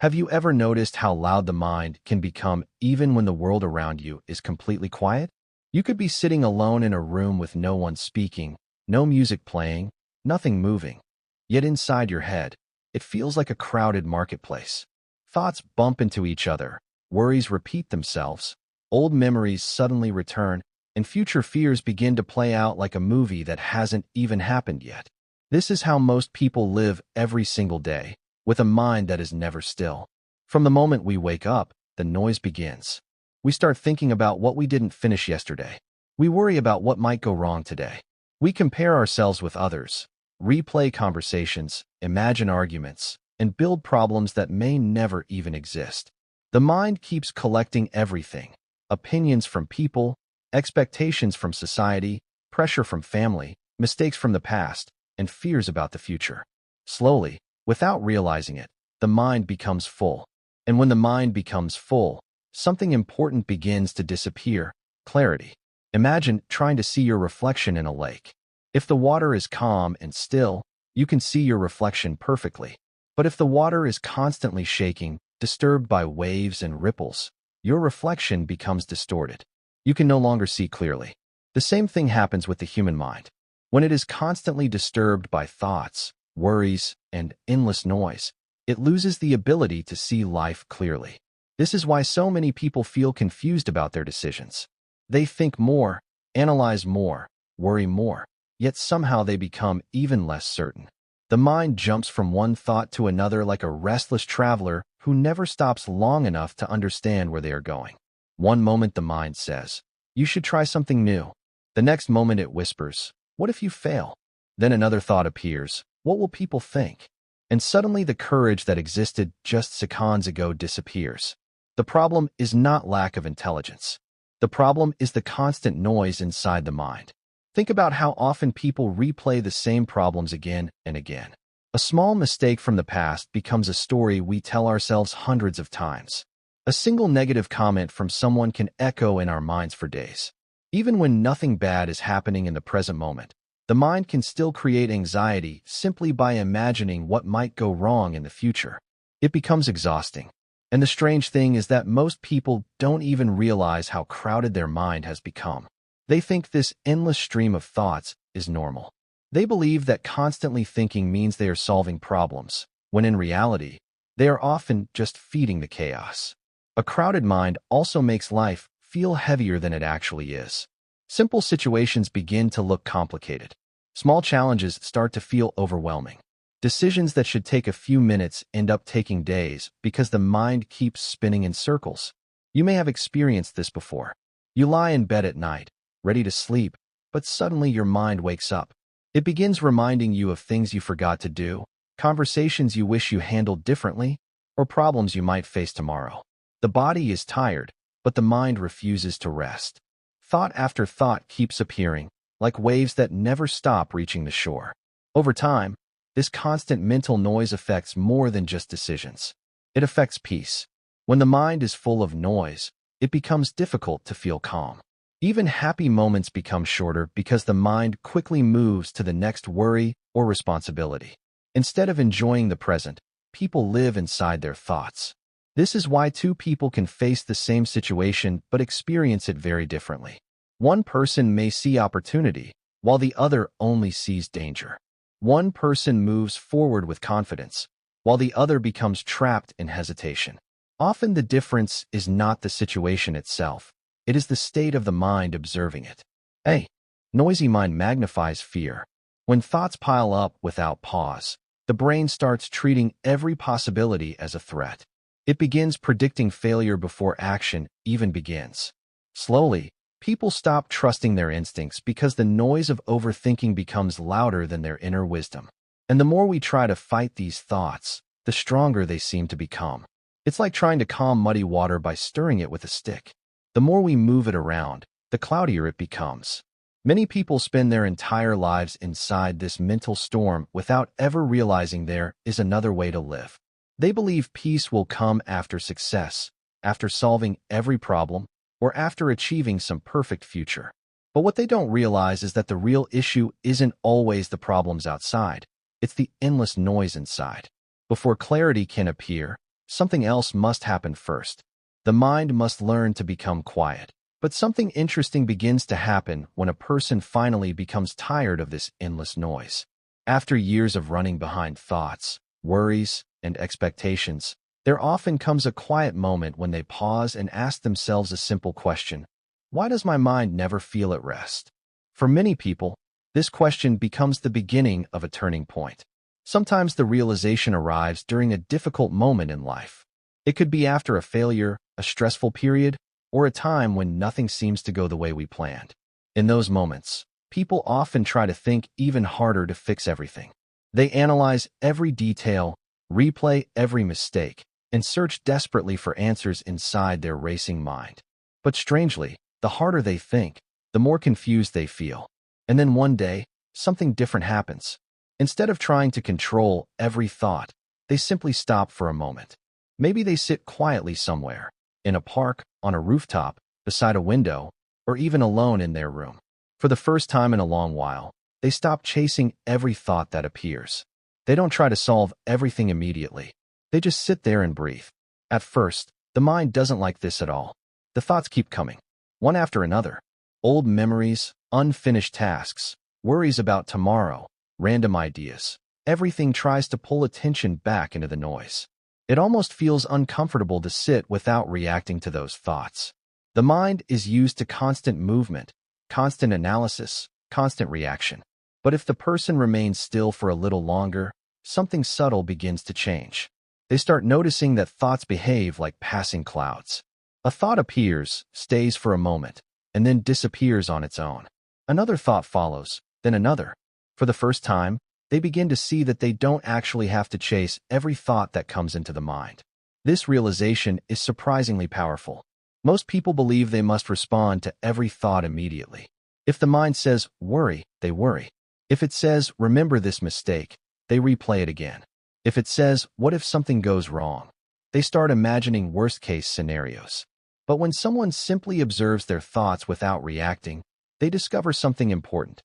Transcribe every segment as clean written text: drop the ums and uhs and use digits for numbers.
Have you ever noticed how loud the mind can become even when the world around you is completely quiet? You could be sitting alone in a room with no one speaking, no music playing, nothing moving. Yet inside your head, it feels like a crowded marketplace. Thoughts bump into each other, worries repeat themselves, old memories suddenly return, and future fears begin to play out like a movie that hasn't even happened yet. This is how most people live every single day, with a mind that is never still. From the moment we wake up, the noise begins. We start thinking about what we didn't finish yesterday. We worry about what might go wrong today. We compare ourselves with others, replay conversations, imagine arguments, and build problems that may never even exist. The mind keeps collecting everything: opinions from people, expectations from society, pressure from family, mistakes from the past, and fears about the future. Slowly, without realizing it, the mind becomes full. And when the mind becomes full, something important begins to disappear: clarity. Imagine trying to see your reflection in a lake. If the water is calm and still, you can see your reflection perfectly. But if the water is constantly shaking, disturbed by waves and ripples, your reflection becomes distorted. You can no longer see clearly. The same thing happens with the human mind. When it is constantly disturbed by thoughts, worries, and endless noise, it loses the ability to see life clearly. This is why so many people feel confused about their decisions. They think more, analyze more, worry more, yet somehow they become even less certain. The mind jumps from one thought to another like a restless traveler who never stops long enough to understand where they are going. One moment the mind says, "You should try something new." The next moment it whispers, "What if you fail?" Then another thought appears, "What will people think?" And suddenly the courage that existed just seconds ago disappears. The problem is not lack of intelligence. The problem is the constant noise inside the mind. Think about how often people replay the same problems again and again. A small mistake from the past becomes a story we tell ourselves hundreds of times. A single negative comment from someone can echo in our minds for days. Even when nothing bad is happening in the present moment, the mind can still create anxiety simply by imagining what might go wrong in the future. It becomes exhausting. And the strange thing is that most people don't even realize how crowded their mind has become. They think this endless stream of thoughts is normal. They believe that constantly thinking means they are solving problems, when in reality, they are often just feeding the chaos. A crowded mind also makes life feel heavier than it actually is. Simple situations begin to look complicated. Small challenges start to feel overwhelming. Decisions that should take a few minutes end up taking days because the mind keeps spinning in circles. You may have experienced this before. You lie in bed at night, ready to sleep, but suddenly your mind wakes up. It begins reminding you of things you forgot to do, conversations you wish you handled differently, or problems you might face tomorrow. The body is tired, but the mind refuses to rest. Thought after thought keeps appearing, like waves that never stop reaching the shore. Over time, this constant mental noise affects more than just decisions. It affects peace. When the mind is full of noise, it becomes difficult to feel calm. Even happy moments become shorter because the mind quickly moves to the next worry or responsibility. Instead of enjoying the present, people live inside their thoughts. This is why two people can face the same situation but experience it very differently. One person may see opportunity, while the other only sees danger. One person moves forward with confidence, while the other becomes trapped in hesitation. Often the difference is not the situation itself. It is the state of the mind observing it. A noisy mind magnifies fear. When thoughts pile up without pause, the brain starts treating every possibility as a threat. It begins predicting failure before action even begins. Slowly, people stop trusting their instincts because the noise of overthinking becomes louder than their inner wisdom. And the more we try to fight these thoughts, the stronger they seem to become. It's like trying to calm muddy water by stirring it with a stick. The more we move it around, the cloudier it becomes. Many people spend their entire lives inside this mental storm without ever realizing there is another way to live. They believe peace will come after success, after solving every problem, or after achieving some perfect future. But what they don't realize is that the real issue isn't always the problems outside. It's the endless noise inside. Before clarity can appear, something else must happen first. The mind must learn to become quiet. But something interesting begins to happen when a person finally becomes tired of this endless noise. After years of running behind thoughts, worries, and expectations, there often comes a quiet moment when they pause and ask themselves a simple question: why does my mind never feel at rest? For many people, this question becomes the beginning of a turning point. Sometimes the realization arrives during a difficult moment in life. It could be after a failure, a stressful period, or a time when nothing seems to go the way we planned. In those moments, people often try to think even harder to fix everything. They analyze every detail, replay every mistake, and search desperately for answers inside their racing mind. But strangely, the harder they think, the more confused they feel. And then one day, something different happens. Instead of trying to control every thought, they simply stop for a moment. Maybe they sit quietly somewhere, in a park, on a rooftop, beside a window, or even alone in their room. For the first time in a long while, they stop chasing every thought that appears. They don't try to solve everything immediately. They just sit there and breathe. At first, the mind doesn't like this at all. The thoughts keep coming, one after another. Old memories, unfinished tasks, worries about tomorrow, random ideas. Everything tries to pull attention back into the noise. It almost feels uncomfortable to sit without reacting to those thoughts. The mind is used to constant movement, constant analysis, constant reaction. But if the person remains still for a little longer, something subtle begins to change. They start noticing that thoughts behave like passing clouds. A thought appears, stays for a moment, and then disappears on its own. Another thought follows, then another. For the first time, they begin to see that they don't actually have to chase every thought that comes into the mind. This realization is surprisingly powerful. Most people believe they must respond to every thought immediately. If the mind says, worry, they worry. If it says, remember this mistake, they replay it again. If it says, what if something goes wrong? They start imagining worst-case scenarios. But when someone simply observes their thoughts without reacting, they discover something important.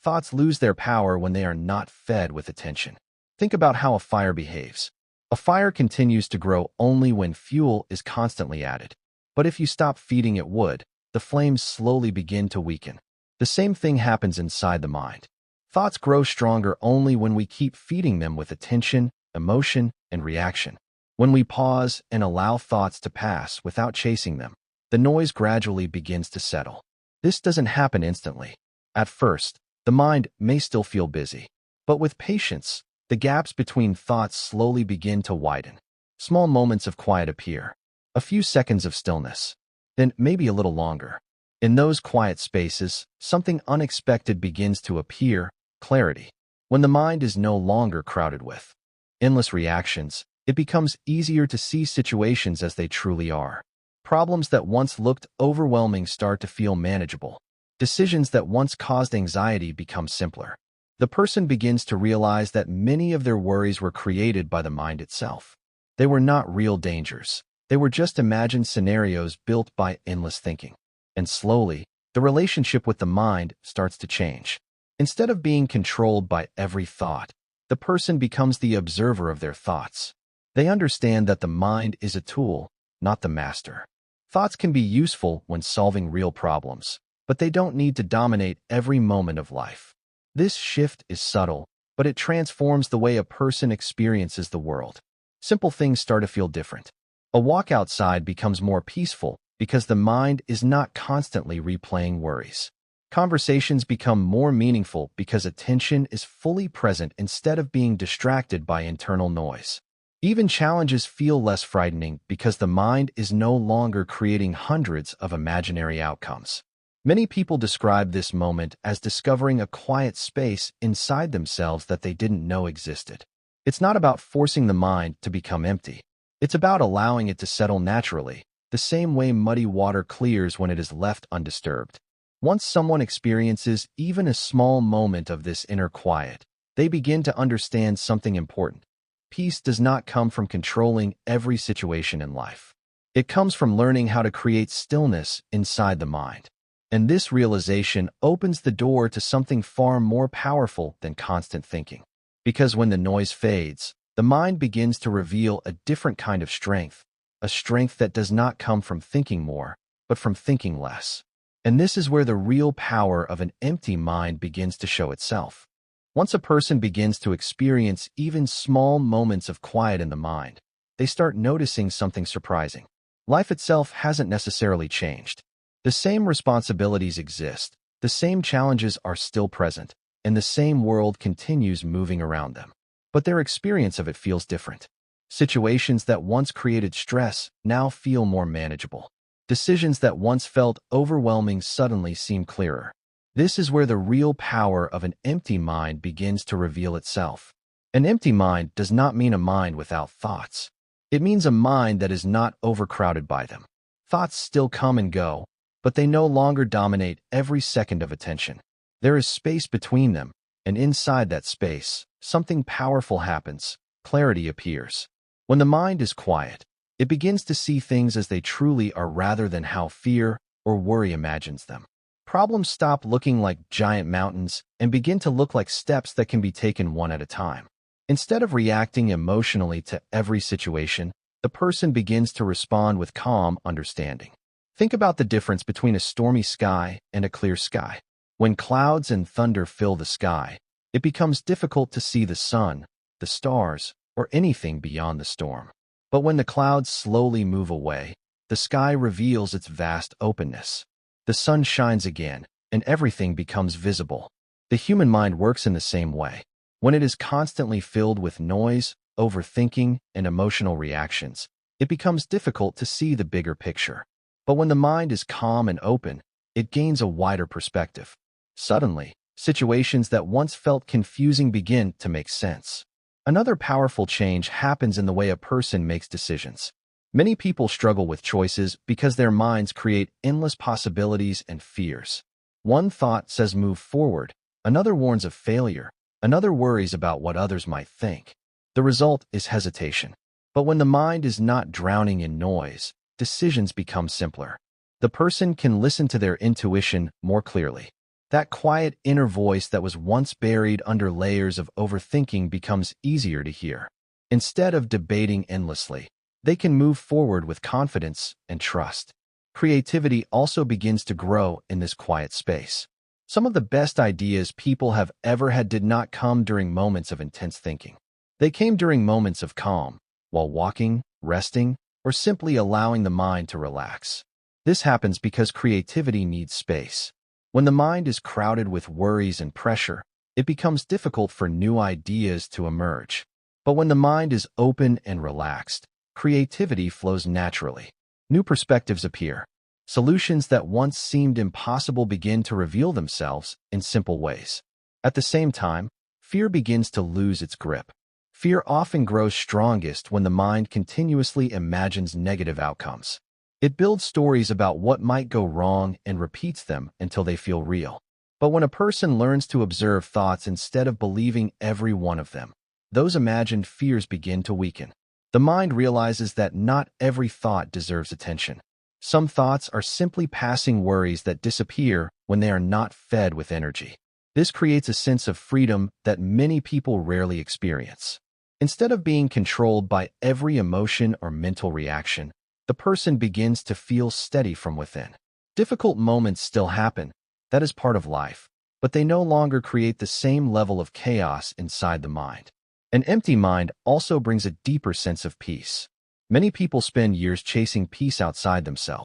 Thoughts lose their power when they are not fed with attention. Think about how a fire behaves. A fire continues to grow only when fuel is constantly added. But if you stop feeding it wood, the flames slowly begin to weaken. The same thing happens inside the mind. Thoughts grow stronger only when we keep feeding them with attention, emotion, and reaction. When we pause and allow thoughts to pass without chasing them, the noise gradually begins to settle. This doesn't happen instantly. At first, the mind may still feel busy, but with patience, the gaps between thoughts slowly begin to widen. Small moments of quiet appear, a few seconds of stillness, then maybe a little longer. In those quiet spaces, something unexpected begins to appear: clarity. When the mind is no longer crowded with endless reactions, it becomes easier to see situations as they truly are. Problems that once looked overwhelming start to feel manageable. Decisions that once caused anxiety become simpler. The person begins to realize that many of their worries were created by the mind itself. They were not real dangers. They were just imagined scenarios built by endless thinking. And slowly, the relationship with the mind starts to change. Instead of being controlled by every thought, the person becomes the observer of their thoughts. They understand that the mind is a tool, not the master. Thoughts can be useful when solving real problems, but they don't need to dominate every moment of life. This shift is subtle, but it transforms the way a person experiences the world. Simple things start to feel different. A walk outside becomes more peaceful because the mind is not constantly replaying worries. Conversations become more meaningful because attention is fully present instead of being distracted by internal noise. Even challenges feel less frightening because the mind is no longer creating hundreds of imaginary outcomes. Many people describe this moment as discovering a quiet space inside themselves that they didn't know existed. It's not about forcing the mind to become empty. It's about allowing it to settle naturally, the same way muddy water clears when it is left undisturbed. Once someone experiences even a small moment of this inner quiet, they begin to understand something important. Peace does not come from controlling every situation in life. It comes from learning how to create stillness inside the mind. And this realization opens the door to something far more powerful than constant thinking. Because when the noise fades, the mind begins to reveal a different kind of strength, a strength that does not come from thinking more, but from thinking less. And this is where the real power of an empty mind begins to show itself. Once a person begins to experience even small moments of quiet in the mind, they start noticing something surprising. Life itself hasn't necessarily changed. The same responsibilities exist, the same challenges are still present, and the same world continues moving around them. But their experience of it feels different. Situations that once created stress now feel more manageable. Decisions that once felt overwhelming suddenly seem clearer. This is where the real power of an empty mind begins to reveal itself. An empty mind does not mean a mind without thoughts. It means a mind that is not overcrowded by them. Thoughts still come and go, but they no longer dominate every second of attention. There is space between them, and inside that space, something powerful happens. Clarity appears. When the mind is quiet, it begins to see things as they truly are rather than how fear or worry imagines them. Problems stop looking like giant mountains and begin to look like steps that can be taken one at a time. Instead of reacting emotionally to every situation, the person begins to respond with calm understanding. Think about the difference between a stormy sky and a clear sky. When clouds and thunder fill the sky, it becomes difficult to see the sun, the stars, or anything beyond the storm. But when the clouds slowly move away, the sky reveals its vast openness. The sun shines again, and everything becomes visible. The human mind works in the same way. When it is constantly filled with noise, overthinking, and emotional reactions, it becomes difficult to see the bigger picture. But when the mind is calm and open, it gains a wider perspective. Suddenly, situations that once felt confusing begin to make sense. Another powerful change happens in the way a person makes decisions. Many people struggle with choices because their minds create endless possibilities and fears. One thought says move forward, another warns of failure, another worries about what others might think. The result is hesitation. But when the mind is not drowning in noise, decisions become simpler. The person can listen to their intuition more clearly. That quiet inner voice that was once buried under layers of overthinking becomes easier to hear. Instead of debating endlessly, they can move forward with confidence and trust. Creativity also begins to grow in this quiet space. Some of the best ideas people have ever had did not come during moments of intense thinking. They came during moments of calm, while walking, resting, or simply allowing the mind to relax. This happens because creativity needs space. When the mind is crowded with worries and pressure, it becomes difficult for new ideas to emerge. But when the mind is open and relaxed, creativity flows naturally. New perspectives appear. Solutions that once seemed impossible begin to reveal themselves in simple ways. At the same time, fear begins to lose its grip. Fear often grows strongest when the mind continuously imagines negative outcomes. It builds stories about what might go wrong and repeats them until they feel real. But when a person learns to observe thoughts instead of believing every one of them, those imagined fears begin to weaken. The mind realizes that not every thought deserves attention. Some thoughts are simply passing worries that disappear when they are not fed with energy. This creates a sense of freedom that many people rarely experience. Instead of being controlled by every emotion or mental reaction, the person begins to feel steady from within. Difficult moments still happen, that is part of life, but they no longer create the same level of chaos inside the mind. An empty mind also brings a deeper sense of peace. Many people spend years chasing peace outside themselves.